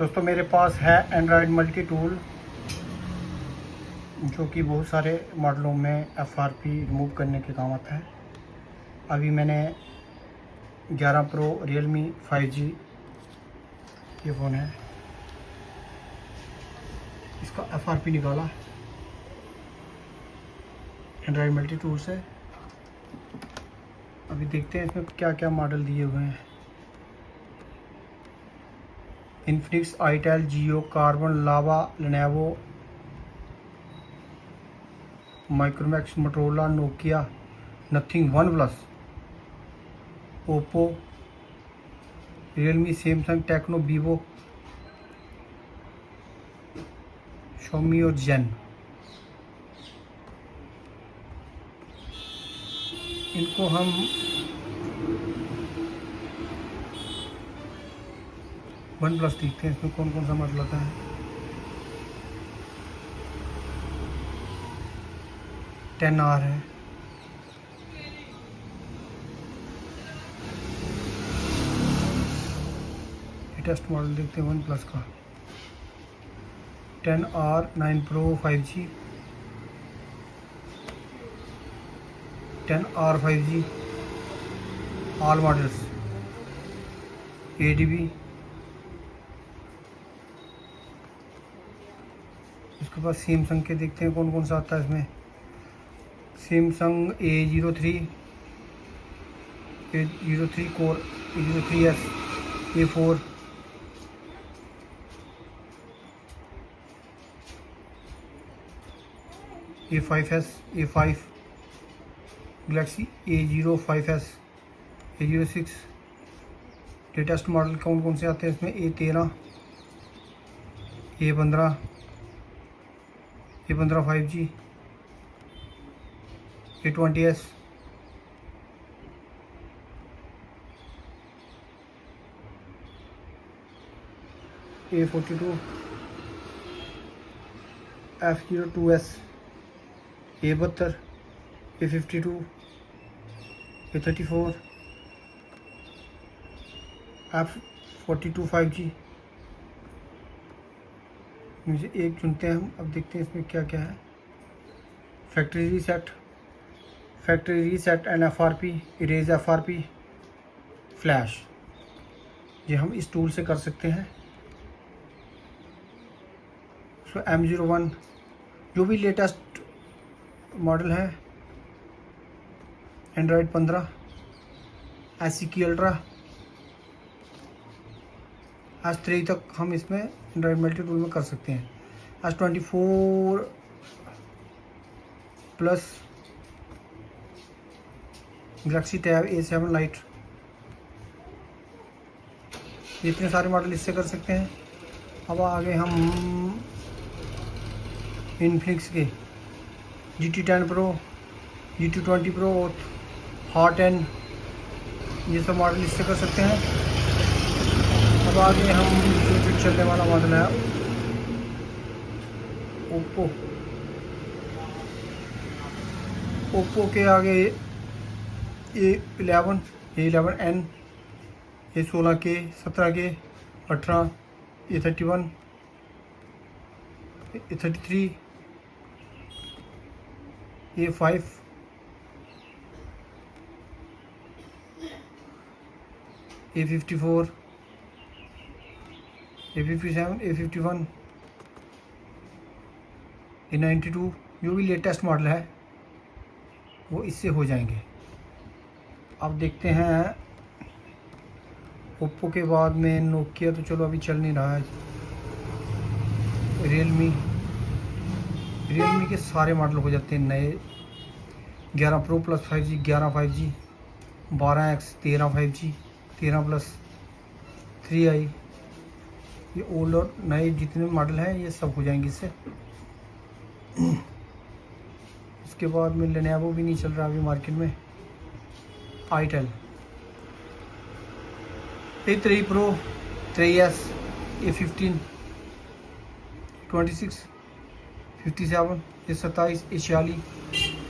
दोस्तों मेरे पास है एंड्रॉयड मल्टी टूल जो कि बहुत सारे मॉडलों में एफआरपी रिमूव करने के काम आता है। अभी मैंने 11 प्रो रियलमी 5G ये फ़ोन है, इसका एफआरपी निकाला एंड्रॉयड मल्टी टूल से। अभी देखते हैं इसमें क्या क्या मॉडल दिए हुए हैं। Infinix, itel, Jio, Karbonn, Lava, Lenovo, Micromax, Motorola, Nokia, Nothing, OnePlus, Oppo, Realme, Samsung, Tecno, Vivo, Xiaomi और जेन। इनको हम वन प्लस देखते हैं इसमें कौन कौन सा मॉडल आता है। 10R है, लेटेस्ट मॉडल देखते हैं वन प्लस का। 10R 9 Pro 5G, 10R 5G, all models, ADB। इसके बाद सैमसंग के देखते हैं कौन कौन सा आता है इसमें। Samsung A03 core, A03s, A4, A5s, A5, Galaxy A05s, A06। Latest model कौन कौन से आते हैं इसमें। A13, A15, A15 5G, A20s, A42, F02s, A72, A52, A34, F42 5G। मुझे एक चुनते हैं हम। अब देखते हैं इसमें क्या क्या है। Factory reset and FRP, erase FRP, flash, ये हम इस टूल से कर सकते हैं। सो M01 जो भी लेटेस्ट मॉडल है, एंड्रॉयड 15, SE अल्ट्रा, S3 तक हम इसमें एंड्रॉयड मल्टी टूल में कर सकते हैं। S24 plus, Galaxy tab A7 light, इतने सारे मॉडल इससे कर सकते हैं। अब आगे हम इन्फिनिक्स के GT10 Pro, GT20 Pro और हॉट एन, ये सब मॉडल इससे कर सकते हैं। अब आगे हम जो चलने वाला मॉडल है ओप्पो के आगे A11N, A16 के, 17 के, 18, A31, A33, A5, A54, A57, A51, A92। जो भी लेटेस्ट मॉडल है वो इससे हो जाएंगे। अब देखते हैं ओप्पो के बाद में नोकिया, तो चलो अभी चल नहीं रहा है। रियलमी के सारे मॉडल हो जाते हैं नए। 11 Pro plus 5G, 11 5G, 12X, 13 5G, 13 plus, 3i, ये ओल्ड और नए जितने मॉडल हैं ये सब हो जाएंगे इससे। उसके बाद में लेनोवो भी नहीं चल रहा अभी मार्केट में। Itel A3 Pro, 3s, A15, 26, 57, A27, A46,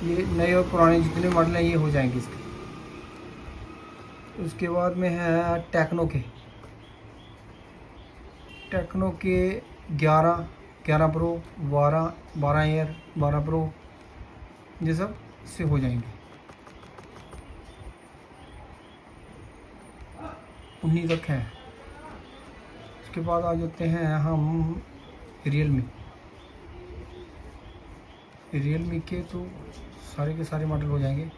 ये नए और पुराने जितने मॉडल हैं ये हो जाएंगे इसके। उसके बाद में है टेक्नो के टेक्नो के 11, 11 प्रो, 12, 12 एयर, 12 प्रो, ये सब से हो जाएंगे। 19 तक हैं। उसके बाद आ जाते हैं हम रियलमी के, तो सारे के सारे मॉडल हो जाएंगे।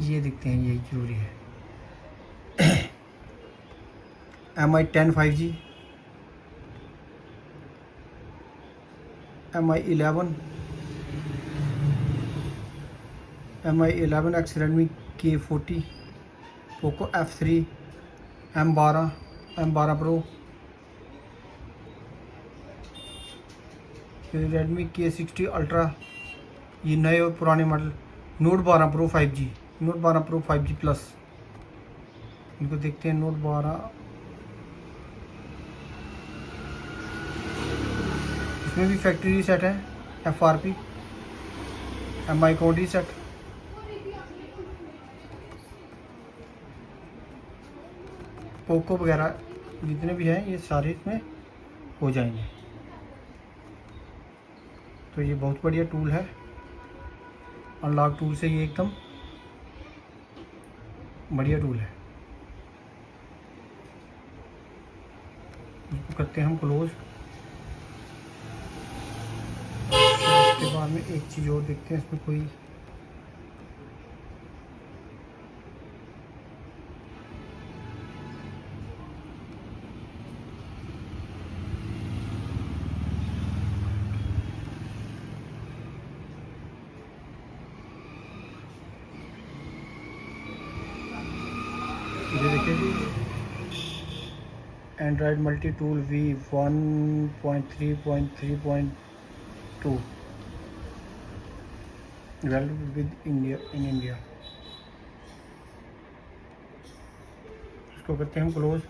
ये देखते हैं, ये जरूरी है। Mi 10 5G, Mi 11X Redmi K40, Poco F3, M12 Pro, फिर Redmi K60 Ultra, ये नए और पुराने model. Note 12 Pro 5G, Note 12 Pro 5G plus, इनको देखते हैं। Note 12, इसमें भी फैक्ट्री रीसेट है, FRP, MI code reset. Poco वगैरह जितने भी हैं ये सारे इसमें हो जाएंगे। तो ये बहुत बढ़िया टूल है, अनलॉक टूल से ये एकदम बढ़िया टूल है। इसको करते हैं हम क्लोज। उसके बाद में एक चीज़ और देखते हैं, इसमें कोई ये देखिए जी, Android multi tool V1.3.3.2 developed with India in India. इसको करते हैं हम क्लोज।